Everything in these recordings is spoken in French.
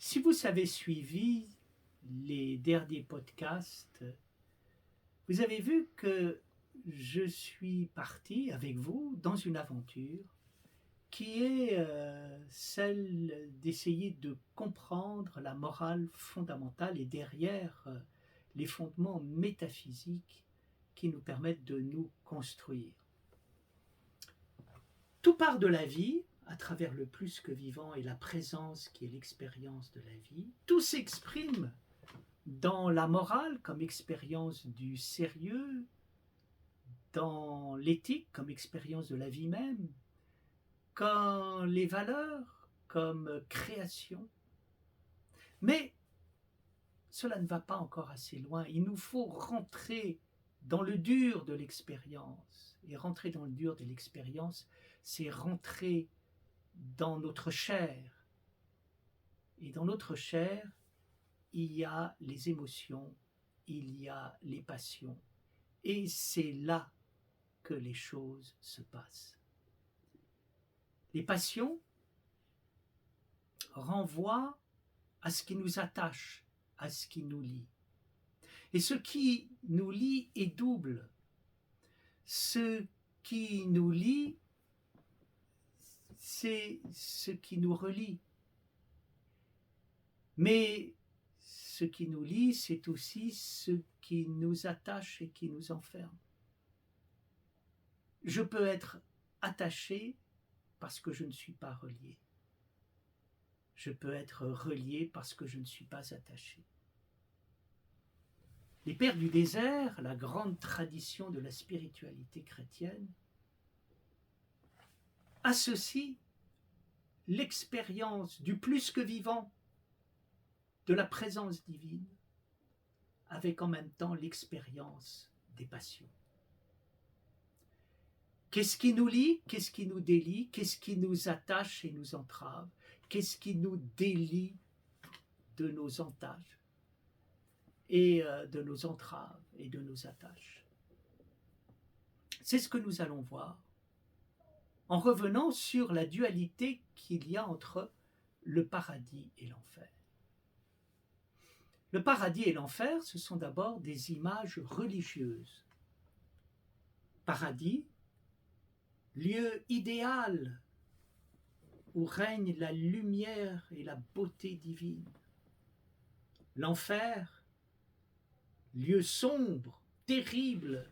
Si vous avez suivi les derniers podcasts, vous avez vu que je suis parti avec vous dans une aventure qui est celle d'essayer de comprendre la morale fondamentale et derrière les fondements métaphysiques qui nous permettent de nous construire. Tout part de la vie, à travers le plus que vivant et la présence qui est l'expérience de la vie. Tout s'exprime dans la morale comme expérience du sérieux, dans l'éthique comme expérience de la vie même, dans les valeurs comme création. Mais cela ne va pas encore assez loin. Il nous faut rentrer dans le dur de l'expérience. Et rentrer dans le dur de l'expérience, c'est rentrer dans notre chair. Et dans notre chair, il y a les émotions, il y a les passions. Et c'est là que les choses se passent. Les passions renvoient à ce qui nous attache, à ce qui nous lie. Et ce qui nous lie est double. Ce qui nous lie, c'est ce qui nous relie. Mais ce qui nous lie, c'est aussi ce qui nous attache et qui nous enferme. Je peux être attaché parce que je ne suis pas relié. Je peux être relié parce que je ne suis pas attaché. Les pères du désert, la grande tradition de la spiritualité chrétienne, associent l'expérience du plus que vivant, de la présence divine, avec en même temps l'expérience des passions. Qu'est-ce qui nous lie? Qu'est-ce qui nous délie? Qu'est-ce qui nous attache et nous entrave? Qu'est-ce qui nous délie de nos entages et de nos entraves et de nos attaches? C'est ce que nous allons voir en revenant sur la dualité qu'il y a entre le paradis et l'enfer. Le paradis et l'enfer, ce sont d'abord des images religieuses. Paradis, lieu idéal où règne la lumière et la beauté divine. L'enfer, lieu sombre, terrible,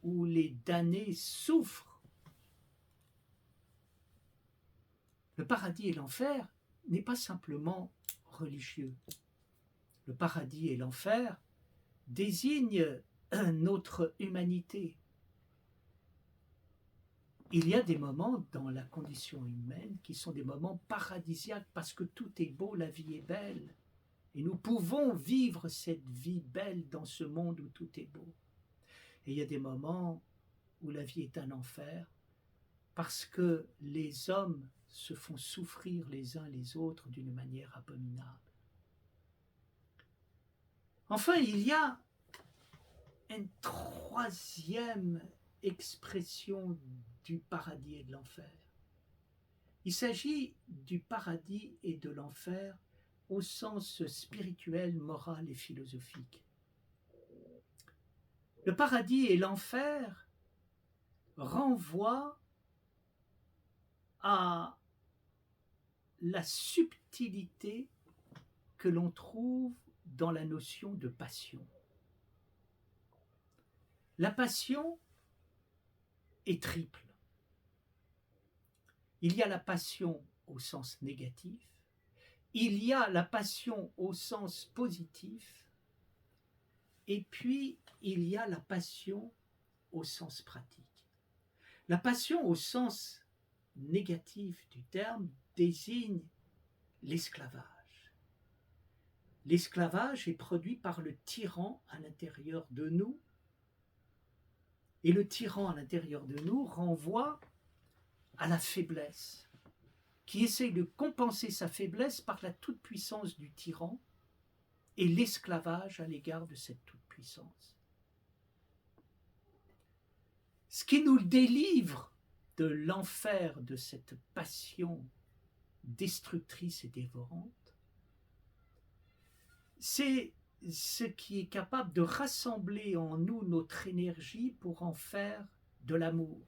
où les damnés souffrent. Le paradis et l'enfer n'est pas simplement religieux. Le paradis et l'enfer désignent notre humanité. Il y a des moments dans la condition humaine qui sont des moments paradisiaques parce que tout est beau, la vie est belle. Et nous pouvons vivre cette vie belle dans ce monde où tout est beau. Et il y a des moments où la vie est un enfer parce que les hommes se font souffrir les uns les autres d'une manière abominable. Enfin, il y a une troisième expression du paradis et de l'enfer. Il s'agit du paradis et de l'enfer au sens spirituel, moral et philosophique. Le paradis et l'enfer renvoient à la subtilité que l'on trouve dans la notion de passion. La passion est triple. Il y a la passion au sens négatif, il y a la passion au sens positif, et puis il y a la passion au sens pratique. La passion au sens négatif du terme désigne l'esclavage. L'esclavage est produit par le tyran à l'intérieur de nous, et le tyran à l'intérieur de nous renvoie à la faiblesse, qui essaye de compenser sa faiblesse par la toute-puissance du tyran et l'esclavage à l'égard de cette toute-puissance. Ce qui nous délivre de l'enfer de cette passion destructrice et dévorante, c'est ce qui est capable de rassembler en nous notre énergie pour en faire de l'amour.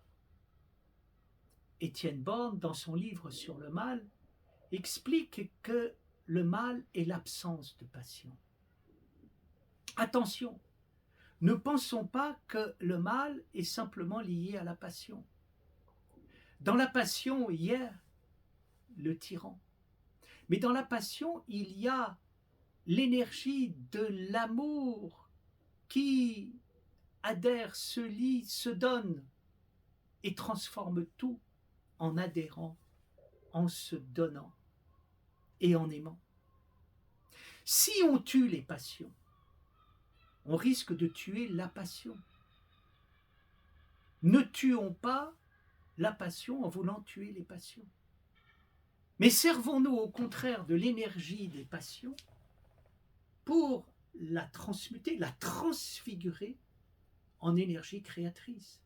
Étienne Borne, dans son livre sur le mal, explique que le mal est l'absence de passion. Attention, ne pensons pas que le mal est simplement lié à la passion. Dans la passion, il y a le tyran. Mais dans la passion, il y a l'énergie de l'amour qui adhère, se lie, se donne et transforme tout en adhérant, en se donnant et en aimant. Si on tue les passions, on risque de tuer la passion. Ne tuons pas la passion en voulant tuer les passions. Mais servons-nous au contraire de l'énergie des passions pour la transmuter, la transfigurer en énergie créatrice.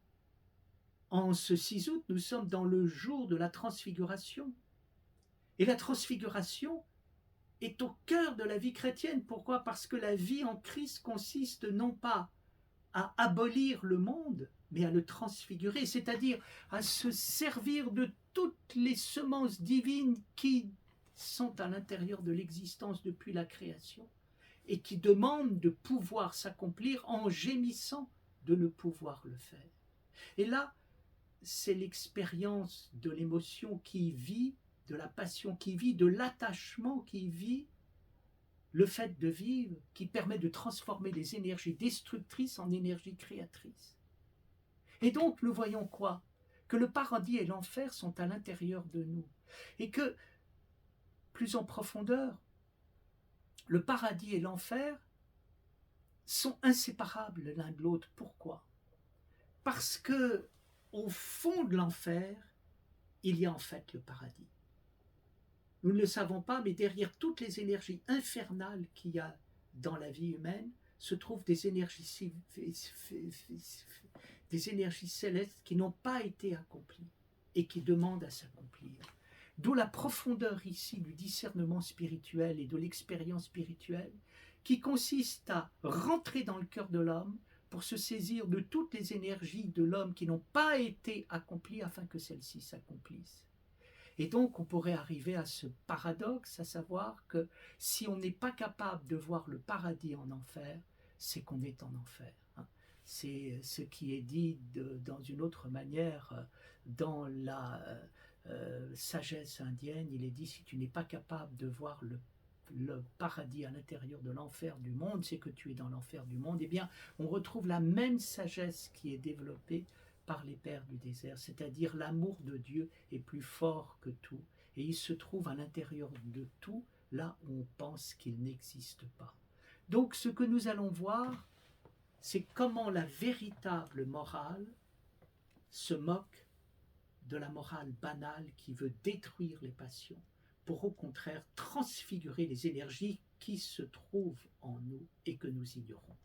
En ce 6 août, nous sommes dans le jour de la transfiguration. Et la transfiguration est au cœur de la vie chrétienne. Pourquoi? Parce que la vie en Christ consiste non pas à abolir le monde, mais à le transfigurer, c'est-à-dire à se servir de toutes les semences divines qui sont à l'intérieur de l'existence depuis la création et qui demandent de pouvoir s'accomplir en gémissant de ne pouvoir le faire. Et là, c'est l'expérience de l'émotion qui vit, de la passion qui vit, de l'attachement qui vit, le fait de vivre qui permet de transformer les énergies destructrices en énergies créatrices. Et donc, nous voyons quoi? Que le paradis et l'enfer sont à l'intérieur de nous. Et que, plus en profondeur, le paradis et l'enfer sont inséparables l'un de l'autre. Pourquoi? Parce que, au fond de l'enfer, il y a en fait le paradis. Nous ne le savons pas, mais derrière toutes les énergies infernales qu'il y a dans la vie humaine se trouvent des énergies célestes qui n'ont pas été accomplies et qui demandent à s'accomplir. D'où la profondeur ici du discernement spirituel et de l'expérience spirituelle qui consiste à rentrer dans le cœur de l'homme pour se saisir de toutes les énergies de l'homme qui n'ont pas été accomplies afin que celles-ci s'accomplissent. Et donc, on pourrait arriver à ce paradoxe, à savoir que si on n'est pas capable de voir le paradis en enfer, c'est qu'on est en enfer. C'est ce qui est dit dans une autre manière dans la sagesse indienne. Il est dit, si tu n'es pas capable de voir le paradis à l'intérieur de l'enfer du monde, c'est que tu es dans l'enfer du monde. Eh bien, on retrouve la même sagesse qui est développée par les pères du désert, c'est-à-dire l'amour de Dieu est plus fort que tout, et il se trouve à l'intérieur de tout, là où on pense qu'il n'existe pas. Donc ce que nous allons voir, c'est comment la véritable morale se moque de la morale banale qui veut détruire les passions, pour au contraire transfigurer les énergies qui se trouvent en nous et que nous ignorons.